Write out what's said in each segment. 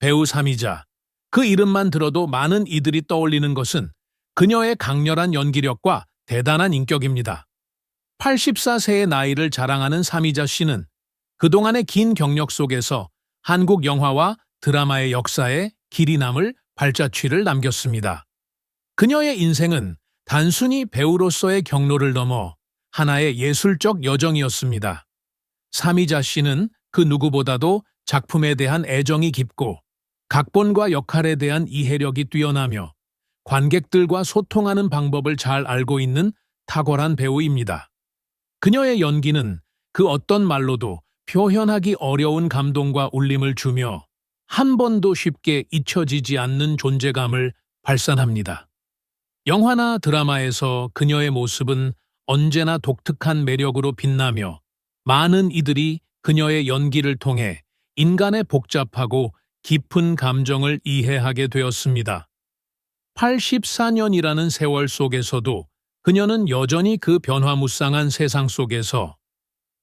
배우 사미자. 그 이름만 들어도 많은 이들이 떠올리는 것은 그녀의 강렬한 연기력과 대단한 인격입니다. 84세의 나이를 자랑하는 사미자 씨는 그동안의 긴 경력 속에서 한국 영화와 드라마의 역사에 길이 남을 발자취를 남겼습니다. 그녀의 인생은 단순히 배우로서의 경로를 넘어 하나의 예술적 여정이었습니다. 사미자 씨는 그 누구보다도 작품에 대한 애정이 깊고 각본과 역할에 대한 이해력이 뛰어나며 관객들과 소통하는 방법을 잘 알고 있는 탁월한 배우입니다. 그녀의 연기는 그 어떤 말로도 표현하기 어려운 감동과 울림을 주며 한 번도 쉽게 잊혀지지 않는 존재감을 발산합니다. 영화나 드라마에서 그녀의 모습은 언제나 독특한 매력으로 빛나며 많은 이들이 그녀의 연기를 통해 인간의 복잡하고 깊은 감정을 이해하게 되었습니다. 84년이라는 세월 속에서도 그녀는 여전히 그 변화무쌍한 세상 속에서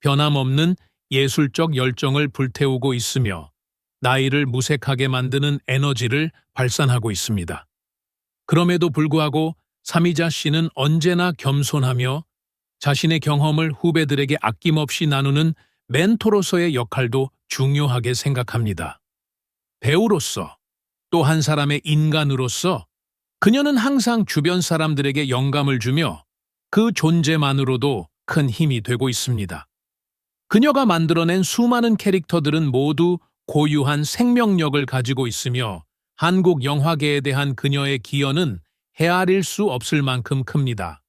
변함없는 예술적 열정을 불태우고 있으며 나이를 무색하게 만드는 에너지를 발산하고 있습니다. 그럼에도 불구하고 사미자 씨는 언제나 겸손하며 자신의 경험을 후배들에게 아낌없이 나누는 멘토로서의 역할도 중요하게 생각합니다. 배우로서, 또 한 사람의 인간으로서 그녀는 항상 주변 사람들에게 영감을 주며 그 존재만으로도 큰 힘이 되고 있습니다. 그녀가 만들어낸 수많은 캐릭터들은 모두 고유한 생명력을 가지고 있으며 한국 영화계에 대한 그녀의 기여는 헤아릴 수 없을 만큼 큽니다.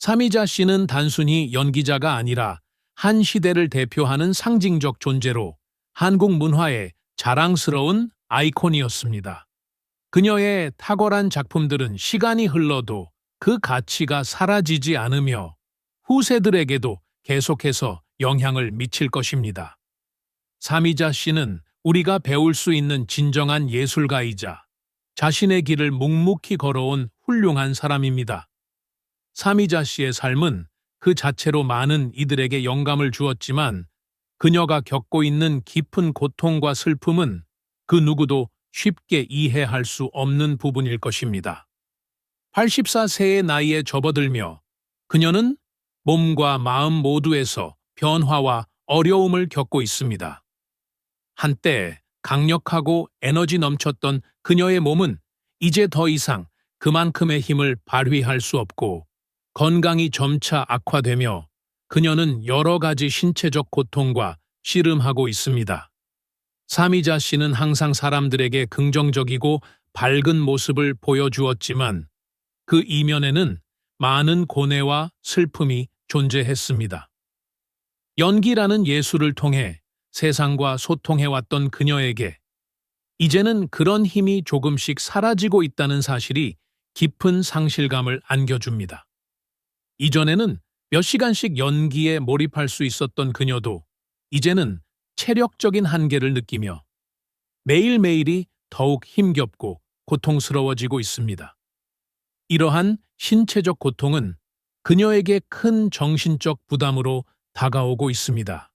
사미자 씨는 단순히 연기자가 아니라 한 시대를 대표하는 상징적 존재로 한국 문화의 자랑스러운 아이콘이었습니다. 그녀의 탁월한 작품들은 시간이 흘러도 그 가치가 사라지지 않으며 후세들에게도 계속해서 영향을 미칠 것입니다. 사미자 씨는 우리가 배울 수 있는 진정한 예술가이자 자신의 길을 묵묵히 걸어온 훌륭한 사람입니다. 사미자 씨의 삶은 그 자체로 많은 이들에게 영감을 주었지만 그녀가 겪고 있는 깊은 고통과 슬픔은 그 누구도 쉽게 이해할 수 없는 부분일 것입니다. 84세의 나이에 접어들며 그녀는 몸과 마음 모두에서 변화와 어려움을 겪고 있습니다. 한때 강력하고 에너지 넘쳤던 그녀의 몸은 이제 더 이상 그만큼의 힘을 발휘할 수 없고 건강이 점차 악화되며 그녀는 여러 가지 신체적 고통과 씨름하고 있습니다. 사미자 씨는 항상 사람들에게 긍정적이고 밝은 모습을 보여주었지만 그 이면에는 많은 고뇌와 슬픔이 존재했습니다. 연기라는 예술을 통해 세상과 소통해왔던 그녀에게 이제는 그런 힘이 조금씩 사라지고 있다는 사실이 깊은 상실감을 안겨줍니다. 이전에는 몇 시간씩 연기에 몰입할 수 있었던 그녀도 이제는 체력적인 한계를 느끼며 매일매일이 더욱 힘겹고 고통스러워지고 있습니다. 이러한 신체적 고통은 그녀에게 큰 정신적 부담으로 다가오고 있습니다.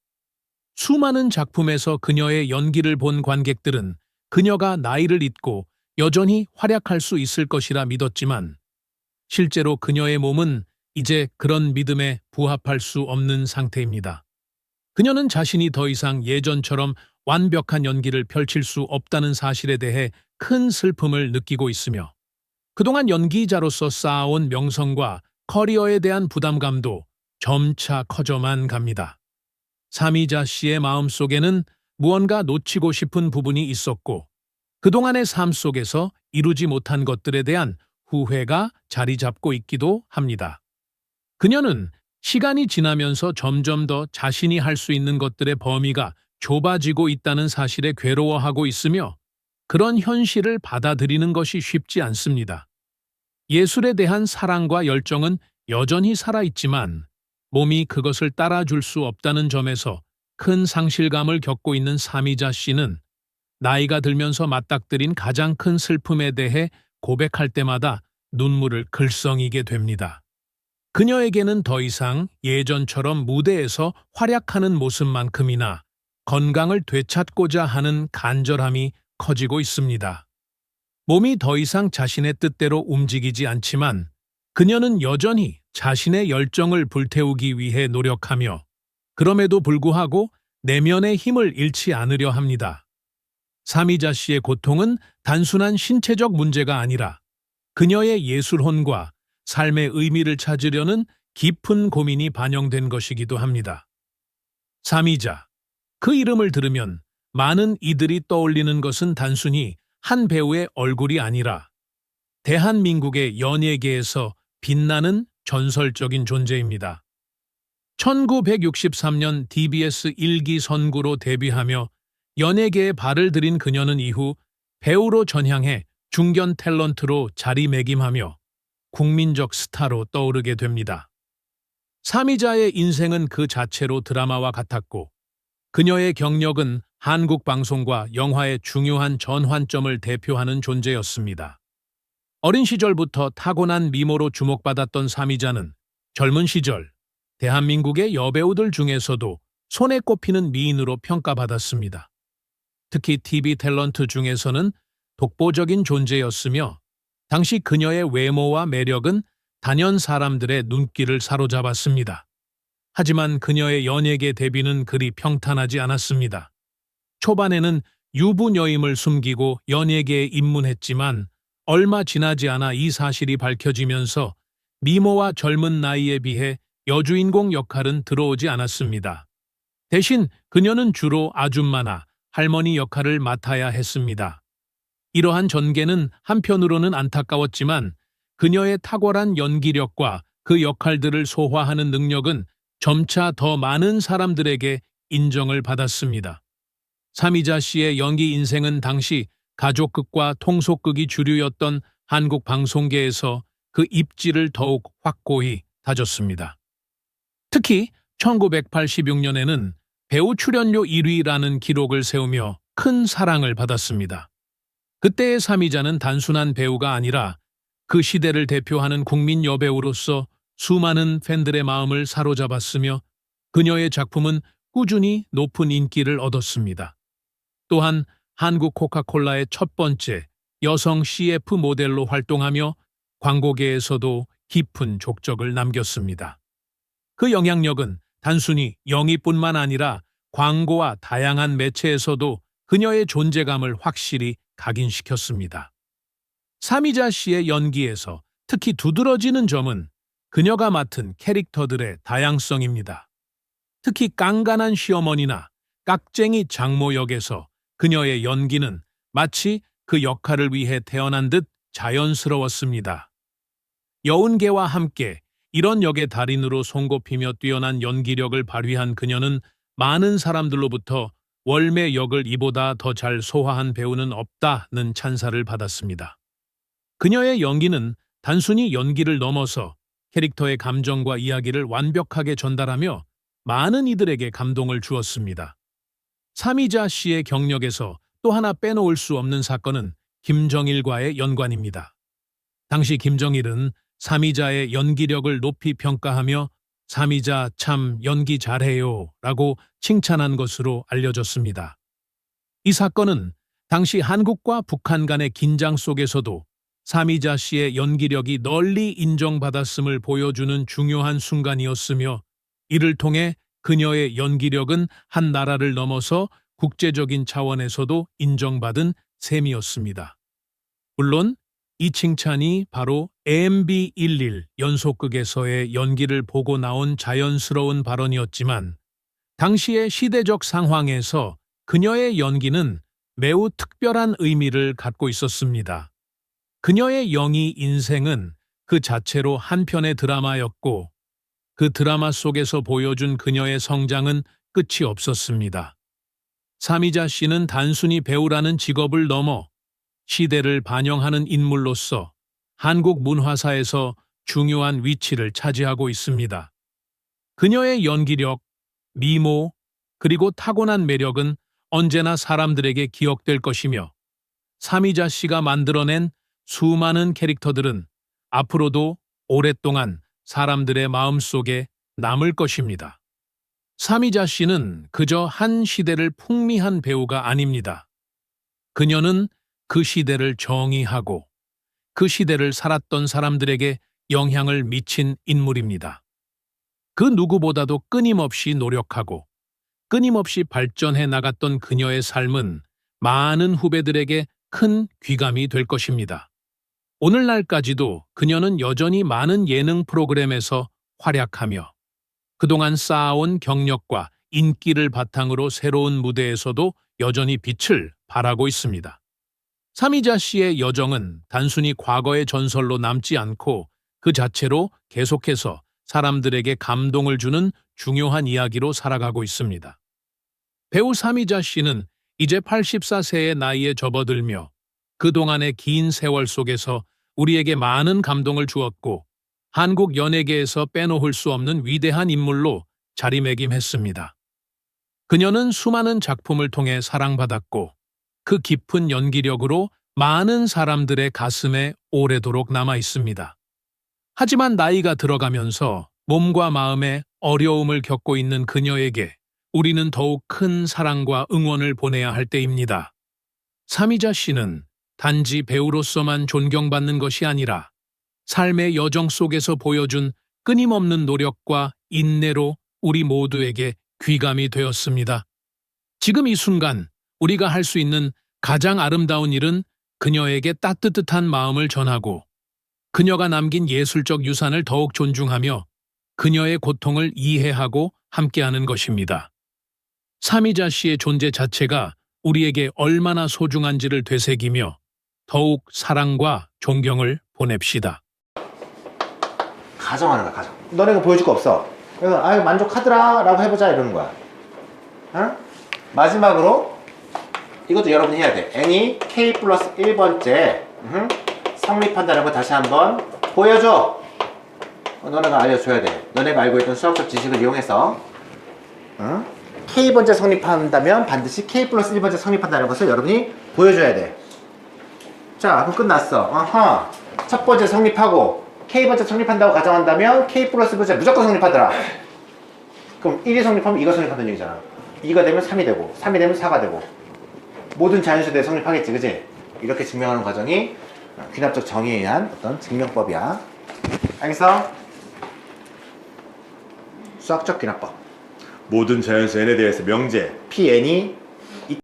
수많은 작품에서 그녀의 연기를 본 관객들은 그녀가 나이를 잊고 여전히 활약할 수 있을 것이라 믿었지만 실제로 그녀의 몸은 이제 그런 믿음에 부합할 수 없는 상태입니다. 그녀는 자신이 더 이상 예전처럼 완벽한 연기를 펼칠 수 없다는 사실에 대해 큰 슬픔을 느끼고 있으며 그동안 연기자로서 쌓아온 명성과 커리어에 대한 부담감도 점차 커져만 갑니다. 사미자 씨의 마음속에는 무언가 놓치고 싶은 부분이 있었고 그동안의 삶 속에서 이루지 못한 것들에 대한 후회가 자리 잡고 있기도 합니다. 그녀는 시간이 지나면서 점점 더 자신이 할 수 있는 것들의 범위가 좁아지고 있다는 사실에 괴로워하고 있으며 그런 현실을 받아들이는 것이 쉽지 않습니다. 예술에 대한 사랑과 열정은 여전히 살아있지만 몸이 그것을 따라줄 수 없다는 점에서 큰 상실감을 겪고 있는 사미자 씨는 나이가 들면서 맞닥뜨린 가장 큰 슬픔에 대해 고백할 때마다 눈물을 글썽이게 됩니다. 그녀에게는 더 이상 예전처럼 무대에서 활약하는 모습만큼이나 건강을 되찾고자 하는 간절함이 커지고 있습니다. 몸이 더 이상 자신의 뜻대로 움직이지 않지만 그녀는 여전히 자신의 열정을 불태우기 위해 노력하며 그럼에도 불구하고 내면의 힘을 잃지 않으려 합니다. 사미자 씨의 고통은 단순한 신체적 문제가 아니라 그녀의 예술혼과 삶의 의미를 찾으려는 깊은 고민이 반영된 것이기도 합니다. 사미자, 그 이름을 들으면 많은 이들이 떠올리는 것은 단순히 한 배우의 얼굴이 아니라 대한민국의 연예계에서 빛나는 전설적인 존재입니다. 1963년 TBS 1기 선구로 데뷔하며 연예계에 발을 들인 그녀는 이후 배우로 전향해 중견 탤런트로 자리매김하며 국민적 스타로 떠오르게 됩니다. 사미자의 인생은 그 자체로 드라마와 같았고 그녀의 경력은 한국 방송과 영화의 중요한 전환점을 대표하는 존재였습니다. 어린 시절부터 타고난 미모로 주목받았던 사미자는 젊은 시절 대한민국의 여배우들 중에서도 손에 꼽히는 미인으로 평가받았습니다. 특히 TV 탤런트 중에서는 독보적인 존재였으며 당시 그녀의 외모와 매력은 단연 사람들의 눈길을 사로잡았습니다. 하지만 그녀의 연예계 데뷔는 그리 평탄하지 않았습니다. 초반에는 유부녀임을 숨기고 연예계에 입문했지만 얼마 지나지 않아 이 사실이 밝혀지면서 미모와 젊은 나이에 비해 여주인공 역할은 들어오지 않았습니다. 대신 그녀는 주로 아줌마나 할머니 역할을 맡아야 했습니다. 이러한 전개는 한편으로는 안타까웠지만 그녀의 탁월한 연기력과 그 역할들을 소화하는 능력은 점차 더 많은 사람들에게 인정을 받았습니다. 사미자 씨의 연기 인생은 당시 가족극과 통속극이 주류였던 한국 방송계에서 그 입지를 더욱 확고히 다졌습니다. 특히 1986년에는 배우 출연료 1위라는 기록을 세우며 큰 사랑을 받았습니다. 그때의 사미자는 단순한 배우가 아니라 그 시대를 대표하는 국민 여배우로서 수많은 팬들의 마음을 사로잡았으며 그녀의 작품은 꾸준히 높은 인기를 얻었습니다. 또한 한국 코카콜라의 첫 번째 여성 CF 모델로 활동하며 광고계에서도 깊은 족적을 남겼습니다. 그 영향력은 단순히 영희뿐만 아니라 광고와 다양한 매체에서도 그녀의 존재감을 확실히 각인시켰습니다. 사미자 씨의 연기에서 특히 두드러지는 점은 그녀가 맡은 캐릭터들의 다양성입니다. 특히 깐깐한 시어머니나 깍쟁이 장모 역에서 그녀의 연기는 마치 그 역할을 위해 태어난 듯 자연스러웠습니다. 여운계와 함께 이런 역의 달인으로 손꼽히며 뛰어난 연기력을 발휘한 그녀는 많은 사람들로부터 월매 역을 이보다 더 잘 소화한 배우는 없다는 찬사를 받았습니다. 그녀의 연기는 단순히 연기를 넘어서 캐릭터의 감정과 이야기를 완벽하게 전달하며 많은 이들에게 감동을 주었습니다. 사미자 씨의 경력에서 또 하나 빼놓을 수 없는 사건은 김정일과의 연관입니다. 당시 김정일은 사미자의 연기력을 높이 평가하며 사미자 참 연기 잘해요 라고 칭찬한 것으로 알려졌습니다. 이 사건은 당시 한국과 북한 간의 긴장 속에서도 사미자 씨의 연기력이 널리 인정받았음을 보여주는 중요한 순간이었으며 이를 통해 그녀의 연기력은 한 나라를 넘어서 국제적인 차원에서도 인정받은 셈이었습니다. 물론 이 칭찬이 바로 AMB11 연속극에서의 연기를 보고 나온 자연스러운 발언이었지만 당시의 시대적 상황에서 그녀의 연기는 매우 특별한 의미를 갖고 있었습니다. 그녀의 영희 인생은 그 자체로 한 편의 드라마였고 그 드라마 속에서 보여준 그녀의 성장은 끝이 없었습니다. 사미자 씨는 단순히 배우라는 직업을 넘어 시대를 반영하는 인물로서 한국 문화사에서 중요한 위치를 차지하고 있습니다. 그녀의 연기력, 미모, 그리고 타고난 매력은 언제나 사람들에게 기억될 것이며 사미자 씨가 만들어낸 수많은 캐릭터들은 앞으로도 오랫동안 사람들의 마음속에 남을 것입니다. 사미자 씨는 그저 한 시대를 풍미한 배우가 아닙니다. 그녀는 그 시대를 정의하고 그 시대를 살았던 사람들에게 영향을 미친 인물입니다. 그 누구보다도 끊임없이 노력하고 끊임없이 발전해 나갔던 그녀의 삶은 많은 후배들에게 큰 귀감이 될 것입니다. 오늘날까지도 그녀는 여전히 많은 예능 프로그램에서 활약하며 그동안 쌓아온 경력과 인기를 바탕으로 새로운 무대에서도 여전히 빛을 발하고 있습니다. 삼이자 씨의 여정은 단순히 과거의 전설로 남지 않고 그 자체로 계속해서 사람들에게 감동을 주는 중요한 이야기로 살아가고 있습니다. 배우 삼이자 씨는 이제 84세의 나이에 접어들며 그동안의 긴 세월 속에서 우리에게 많은 감동을 주었고 한국 연예계에서 빼놓을 수 없는 위대한 인물로 자리매김했습니다. 그녀는 수많은 작품을 통해 사랑받았고 그 깊은 연기력으로 많은 사람들의 가슴에 오래도록 남아 있습니다. 하지만 나이가 들어가면서 몸과 마음에 어려움을 겪고 있는 그녀에게 우리는 더욱 큰 사랑과 응원을 보내야 할 때입니다. 삼이자 씨는 단지 배우로서만 존경받는 것이 아니라 삶의 여정 속에서 보여준 끊임없는 노력과 인내로 우리 모두에게 귀감이 되었습니다. 지금 이 순간 우리가 할 수 있는 가장 아름다운 일은 그녀에게 따뜻한 마음을 전하고 그녀가 남긴 예술적 유산을 더욱 존중하며 그녀의 고통을 이해하고 함께하는 것입니다. 삼이자 씨의 존재 자체가 우리에게 얼마나 소중한지를 되새기며 더욱 사랑과 존경을 보냅시다. 가정하는 거야, 가정. 너네가 보여줄 거 없어. 그래서 아유 만족하더라 라고 해보자 이러는 거야. 어? 마지막으로 이것도 여러분이 해야 돼. n이 k 플러스 1번째 성립한다는 거 다시 한번 보여줘. 너네가 알려줘야 돼. 너네가 알고 있던 수학적 지식을 이용해서 k번째 성립한다면 반드시 k 플러스 1번째 성립한다는 것을 여러분이 보여줘야 돼. 자, 그럼 끝났어. 어허. 첫 번째 성립하고 k번째 성립한다고 가정한다면 k 플러스 1번째 무조건 성립하더라. 그럼 1이 성립하면 2가 성립한다는 얘기잖아. 2가 되면 3이 되고 3이 되면 4가 되고 모든 자연수대에 성립하겠지, 그지? 이렇게 증명하는 과정이 귀납적 정의에 의한 어떤 증명법이야. 알겠어? 수학적 귀납법. 모든 자연수 n에 대해서 명제 Pn이